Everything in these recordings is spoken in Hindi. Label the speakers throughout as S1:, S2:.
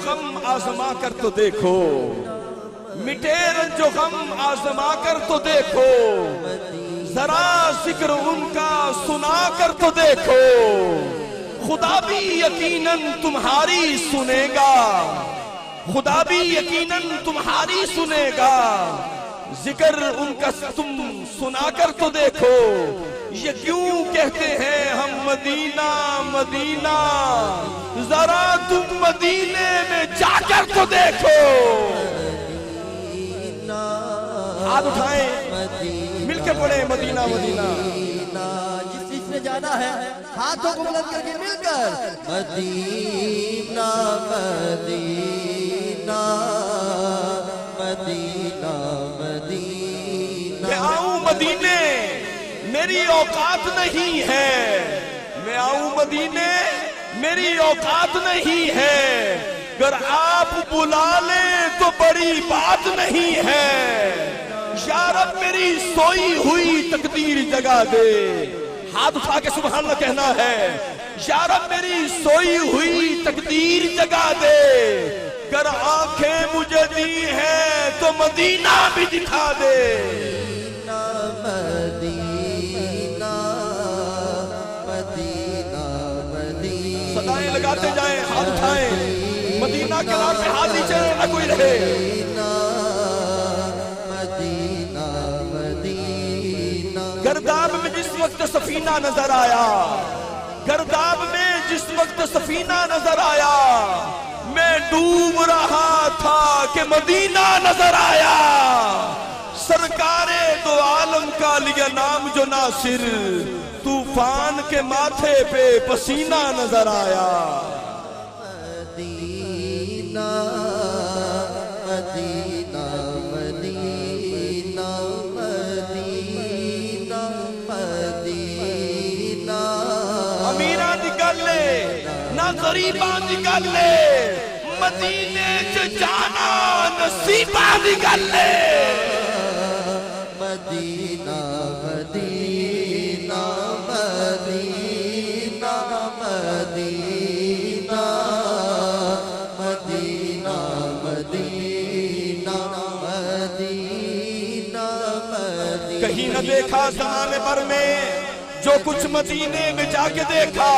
S1: गम आजमा कर तो देखो, मिटे रंजो गम आजमा कर तो देखो, जरा जिक्र उनका सुना कर तो देखो। खुदा भी यकीनन तुम्हारी सुनेगा, खुदा भी यकीनन तुम्हारी सुनेगा, जिक्र उनका तुम सुना कर तो देखो। ये क्यों कहते हैं हम मदीना मदीना, जरा तुम मदीने में जाकर तो देखो। हाथ उठाएं, मिलकर पढ़े मदीना मदीना।
S2: जिसने जाना है हाथों को बुलंद करके मिलकर मदीना मदीना मदीना मदीना।
S1: मैं आऊं मदीने मेरी औकात नहीं है, मैं आऊं मदीने मेरी औकात नहीं है, अगर आप बुला ले तो बड़ी बात नहीं है। या रब मेरी सोई हुई तकदीर जगा दे, हाथ उठा के सुभान अल्लाह कहना है। या रब मेरी सोई हुई तकदीर जगा दे, अगर आंखें मुझे दी है तो मदीना भी दिखा दे।
S2: मदीना मदीना मदीना
S1: सदाएं लगाते जाएं, हाथ उठाएं, मदीना के नाम पे हाथ नीचे ना कोई रहे।
S2: Medina Medina.
S1: गर्दाब में जिस वक्त सफीना नजर आया, गर्दाब में जिस वक्त सफीना नजर आया, मैं डूब रहा था कि मदीना नजर आया। सरकारे दो आलम का लिया नाम जो नासिर, तूफान के माथे पे पसीना नजर आया।
S2: Medina Medina Medina Medina Medina.
S1: अमीरा दी गल ना गरीबा दी गल, मदीने च जाना नसीबा दी गल।
S2: Medina Medina Medina Medina Medina Medina Medina Medina.
S1: कहीं न देखा ज़माने भर में जो कुछ मदीने में जाके देखा,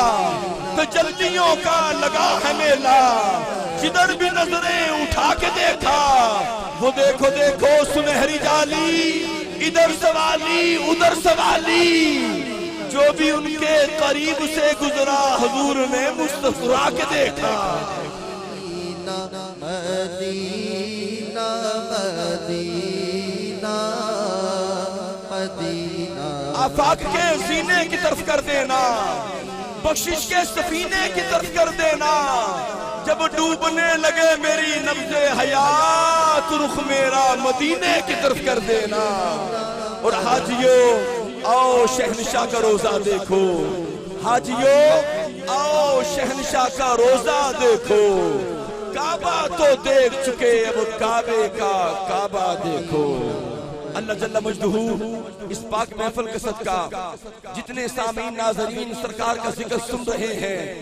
S1: तो जल्दियों का लगा है मेला। जिधर भी नजरें उठा के देखा, वो देखो देखो सुनहरी जाली, इधर सवाली उधर सवाली। जो भी उनके करीब से गुजरा हुजूर ने मुस्कुरा के देखा।
S2: Medina Medina Medina Medina.
S1: आफाक के सीने की तरफ कर देना, बख्शिश के सफीने की तरफ कर देना। जब डूबने लगे मेरी नब्ज़े हयात, रुख मेरा मदीने की तरफ कर देना। और हाजियों आओ शहनशाह का रोजा देखो, हाजियों आओ शहनशाह का रोजा देखो। काबा तो देख चुके, अब काबे का काबा देखो। अल्लाह जल्ला मजदहू इस पाक महफिल के सदका जितने सामीन नाज़रीन सरकार का जिक्र सुन रहे हैं,